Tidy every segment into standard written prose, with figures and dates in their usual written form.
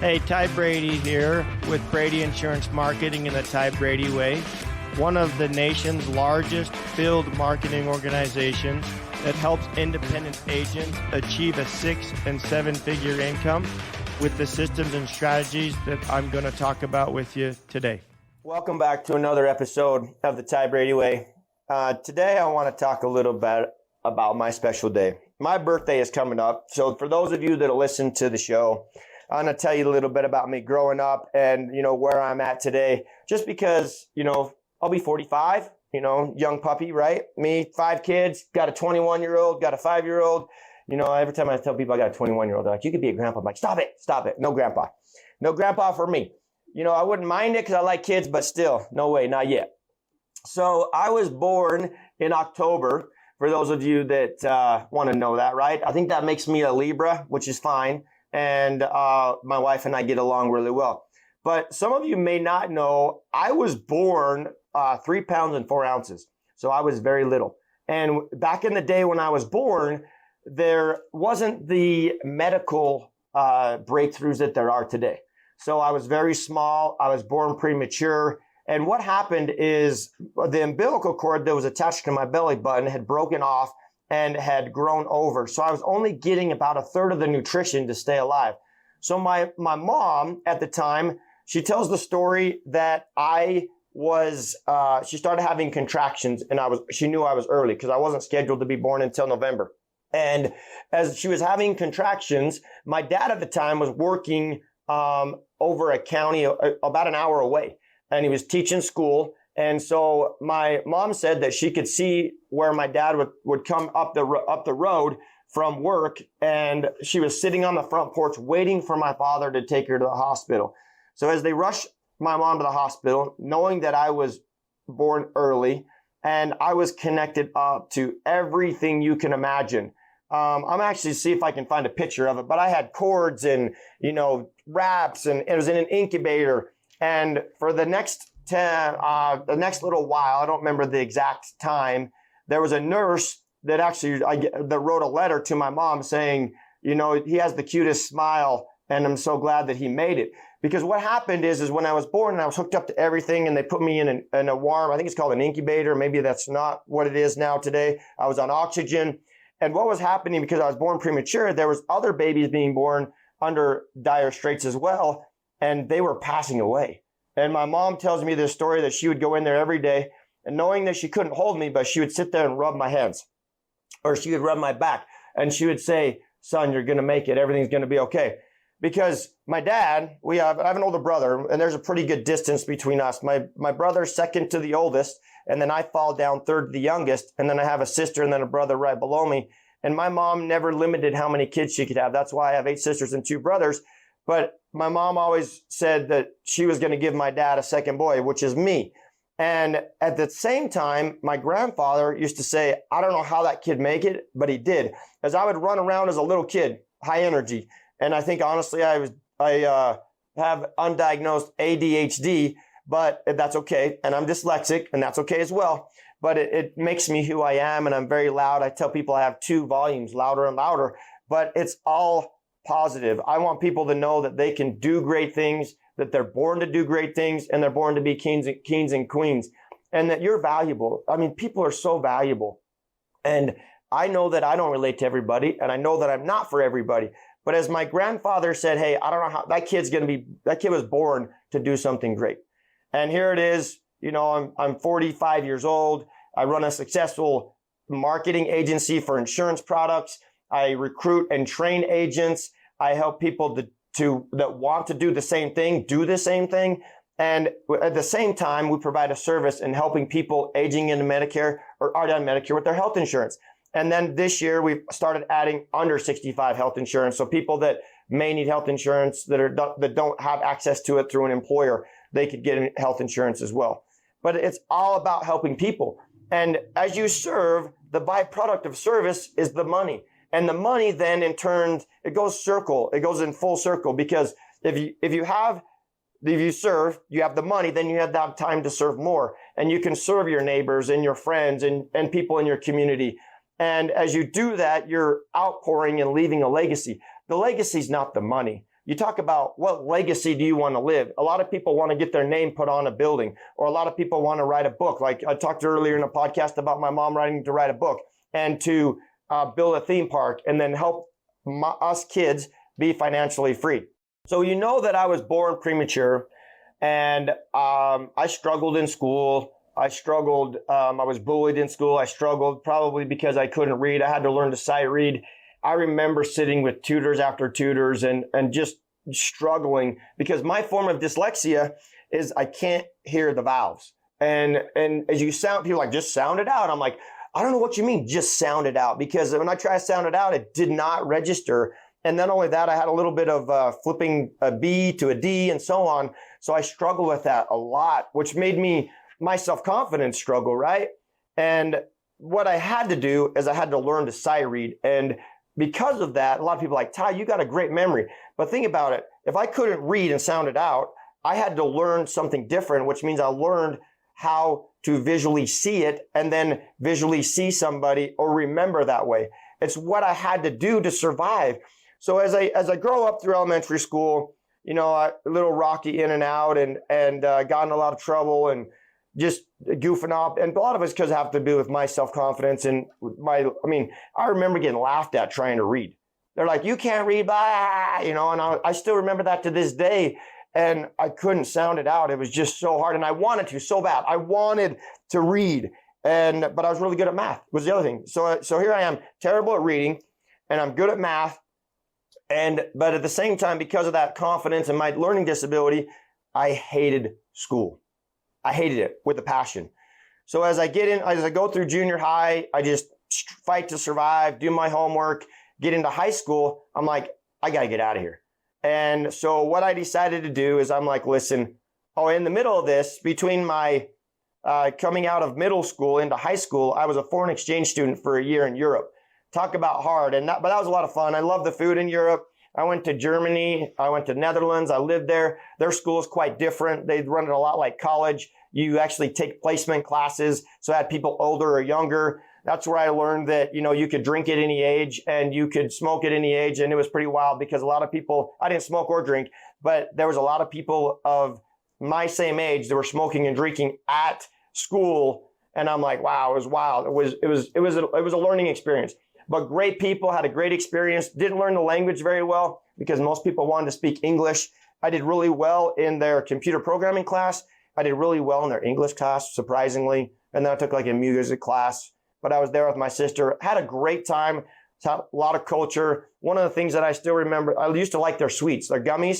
Hey, Ty Brady here with Brady Insurance Marketing in the Ty Brady Way, one of the nation's largest field marketing organizations that helps independent agents achieve a 6- and 7-figure income with the systems and strategies that I'm going to talk about with you today. Welcome back to another episode of the Ty Brady Way. Today I want to talk a little bit about my special day. My birthday is coming up, so for those of you that listen to the show, I'm going to tell you a little bit about me growing up and, where I'm at today. Just because, I'll be 45, young puppy, right? Me, 5 kids, got a 21-year-old, got a 5-year-old. Every time I tell people I got a 21-year-old, they're like, you could be a grandpa. I'm like, stop it. No grandpa. No grandpa for me. I wouldn't mind it because I like kids, but still, no way, not yet. So I was born in October, for those of you that want to know that, right? I think that makes me a Libra, which is fine. And my wife and I get along really well. But some of you may not know, I was born 3 pounds and 4 ounces. So I was very little. And back in the day when I was born, there wasn't the medical breakthroughs that there are today. So I was very small. I was born premature. And what happened is the umbilical cord that was attached to my belly button had broken off and had grown over. So I was only getting about a third of the nutrition to stay alive. So my mom at the time, she tells the story that she started having contractions and she knew I was early because I wasn't scheduled to be born until November. And as she was having contractions, my dad at the time was working over a county about an hour away, and he was teaching school. And so my mom said that she could see where my dad would come up the road from work, and she was sitting on the front porch waiting for my father to take her to the hospital. So as they rushed my mom to the hospital, knowing that I was born early and I was connected up to everything you can imagine. I'm actually see if I can find a picture of it, but I had cords and, wraps, and it was in an incubator. And for the next little while, I don't remember the exact time, there was a nurse that that wrote a letter to my mom saying, he has the cutest smile and I'm so glad that he made it. Because what happened is when I was born and I was hooked up to everything and they put me in a warm, I think it's called an incubator. Maybe that's not what it is now today. I was on oxygen. And what was happening, because I was born premature, there was other babies being born under dire straits as well. And they were passing away. And my mom tells me this story that she would go in there every day and knowing that she couldn't hold me, but she would sit there and rub my hands, or she would rub my back, and she would say, son, you're going to make it. Everything's going to be okay. Because my dad, I have an older brother, and there's a pretty good distance between us. My brother's second to the oldest, and then I fall down third to the youngest, and then I have a sister and then a brother right below me. And my mom never limited how many kids she could have. That's why I have 8 sisters and 2 brothers. But my mom always said that she was going to give my dad a second boy, which is me. And at the same time, my grandfather used to say, I don't know how that kid make it, but he did. As I would run around as a little kid, high energy. And I think honestly, I have undiagnosed ADHD, but that's okay. And I'm dyslexic, and that's okay as well. But it makes me who I am, and I'm very loud. I tell people I have 2 volumes, louder and louder, but it's all positive. I want people to know that they can do great things, that they're born to do great things, and they're born to be kings and queens, and that you're valuable. I mean, people are so valuable. And I know that I don't relate to everybody, and I know that I'm not for everybody. But as my grandfather said, hey, I don't know how that kid was born to do something great. And here it is, I'm 45 years old. I run a successful marketing agency for insurance products. I recruit and train agents. I help people that want to do the same thing. And at the same time, we provide a service in helping people aging into Medicare or already on Medicare with their health insurance. And then this year, we've started adding under 65 health insurance. So people that may need health insurance that don't have access to it through an employer, they could get health insurance as well. But it's all about helping people. And as you serve, the byproduct of service is the money. And the money then in turn, it goes in full circle, because if you serve, you have the money, then you have that time to serve more. And you can serve your neighbors and your friends and people in your community. And as you do that, you're outpouring and leaving a legacy. The legacy is not the money. you talk about what legacy do you want to live? A lot of people want to get their name put on a building, or a lot of people want to write a book. Like I talked earlier in a podcast about my mom writing to write a book and to build a theme park and then help us kids be financially free. So you know that I was born premature, and I struggled in school. I was bullied in school. I struggled probably because I couldn't read. I had to learn to sight read. I remember sitting with tutors after tutors and just struggling because my form of dyslexia is I can't hear the vowels. And as you sound, people are like, just sound it out. I'm like, I don't know what you mean, just sound it out. Because when I try to sound it out, it did not register. And not only that, I had a little bit of flipping a B to a D and so on. So I struggled with that a lot, which made my self-confidence struggle, right? And what I had to do is I had to learn to sight read. And because of that, a lot of people are like, Ty, you got a great memory. But think about it. If I couldn't read and sound it out, I had to learn something different, which means I learned how to visually see it and then visually see somebody or remember that way. It's what I had to do to survive. So as I grow up through elementary school, you know, a little rocky in and out and got in a lot of trouble and just goofing off. And a lot of it's because it have to do with my self-confidence and I remember getting laughed at trying to read. They're like, you can't read, blah, you know, and I still remember that to this day. And I couldn't sound it out. It was just so hard. And I wanted to so bad. I wanted to read. But I was really good at math was the other thing. So here I am, terrible at reading, and I'm good at math. But at the same time, because of that confidence and my learning disability, I hated school. I hated it with a passion. So as I go through junior high, I just fight to survive, do my homework, get into high school. I'm like, I got to get out of here. And so what I decided to do is I'm like, listen, in the middle of this, between my coming out of middle school into high school, I was a foreign exchange student for a year in Europe. Talk about hard. But that was a lot of fun. I love the food in Europe. I went to Germany. I went to Netherlands. I lived there. Their school is quite different. They run it a lot like college. You actually take placement classes. So I had people older or younger. That's where I learned that, you know, you could drink at any age and you could smoke at any age. And it was pretty wild because a lot of people, I didn't smoke or drink, but there was a lot of people of my same age that were smoking and drinking at school. And I'm like, wow, it was wild. It was a learning experience. But great people, had a great experience, didn't learn the language very well because most people wanted to speak English. I did really well in their computer programming class. I did really well in their English class, surprisingly. And then I took like a music class. But I was there with my sister, had a great time, a lot of culture. One of the things that I still remember, I used to like their sweets, their gummy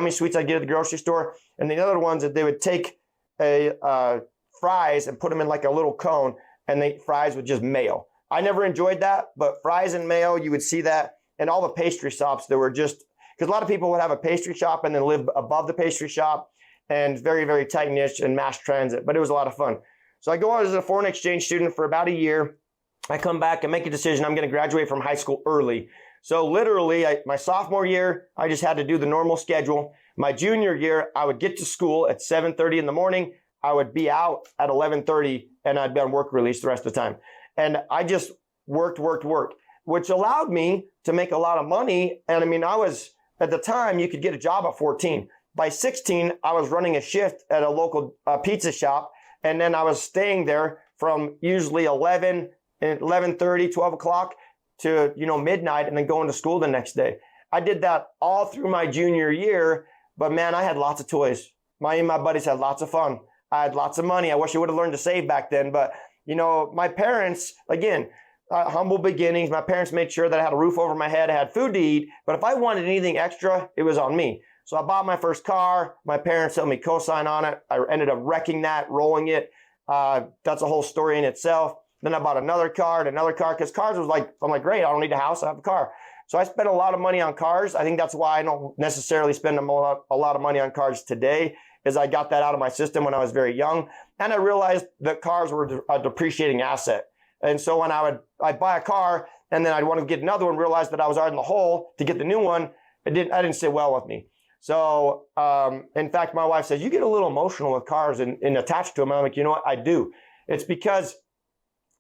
sweets I get at the grocery store. And the other ones that they would take fries and put them in like a little cone and fries with just mayo. I never enjoyed that, but fries and mayo, you would see that. And all the pastry shops, there were just, because a lot of people would have a pastry shop and then live above the pastry shop and very, very tight niche and mass transit, but it was a lot of fun. So I go out as a foreign exchange student for about a year. I come back and make a decision. I'm going to graduate from high school early. So literally my sophomore year, I just had to do the normal schedule. My junior year, I would get to school at 7:30 in the morning. I would be out at 11:30 and I'd be on work release the rest of the time. And I just worked, which allowed me to make a lot of money. And I mean, at the time, you could get a job at 14. By 16, I was running a shift at a local pizza shop. And then I was staying there from usually 11:30, 12 o'clock to, midnight and then going to school the next day. I did that all through my junior year, but man, I had lots of toys. My buddies had lots of fun. I had lots of money. I wish I would have learned to save back then, but my parents, again, humble beginnings. My parents made sure that I had a roof over my head. I had food to eat, but if I wanted anything extra, it was on me. So I bought my first car. My parents helped me co-sign on it. I ended up wrecking that, rolling it. That's a whole story in itself. Then I bought another car because cars was like, I'm like, great, I don't need a house, I have a car. So I spent a lot of money on cars. I think that's why I don't necessarily spend a lot of money on cars today, is I got that out of my system when I was very young. And I realized that cars were a depreciating asset. And so when I'd buy a car and then I'd want to get another one, realize that I was already in the hole to get the new one. I didn't sit well with me. So, in fact, my wife says, you get a little emotional with cars and attached to them. And I'm like, you know what? I do. It's because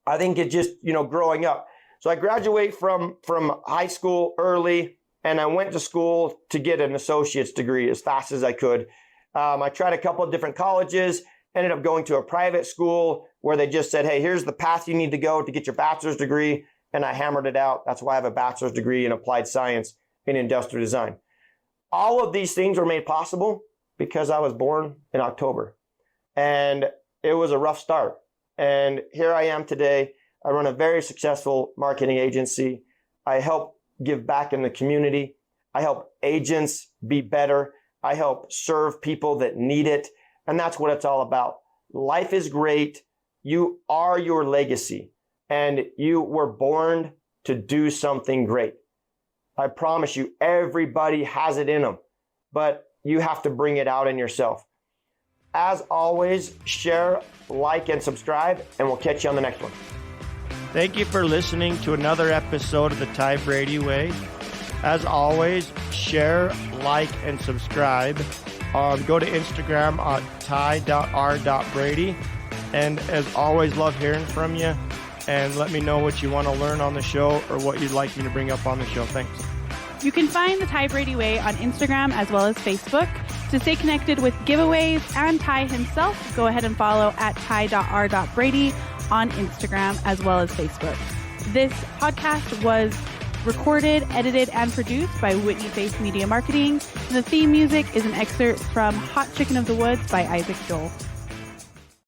I think it just, growing up. So I graduate from high school early and I went to school to get an associate's degree as fast as I could. I tried a couple of different colleges, ended up going to a private school where they just said, hey, here's the path you need to go to get your bachelor's degree. And I hammered it out. That's why I have a bachelor's degree in applied science in industrial design. All of these things were made possible because I was born in October. And it was a rough start. And here I am today. I run a very successful marketing agency. I help give back in the community. I help agents be better. I help serve people that need it. And that's what it's all about. Life is great. You are your legacy, and you were born to do something great. I promise you, everybody has it in them, but you have to bring it out in yourself. As always, share, like, and subscribe, and we'll catch you on the next one. Thank you for listening to another episode of the Ty Brady Way. As always, share, like, and subscribe. Go to Instagram at ty.r.brady. And as always, love hearing from you. And let me know what you want to learn on the show or what you'd like me to bring up on the show. Thanks. You can find the Ty Brady Way on Instagram as well as Facebook. To stay connected with giveaways and Ty himself, go ahead and follow at ty.r.brady on Instagram as well as Facebook. This podcast was recorded, edited, and produced by Whitney Face Media Marketing. The theme music is an excerpt from Hot Chicken of the Woods by Isaac Joel.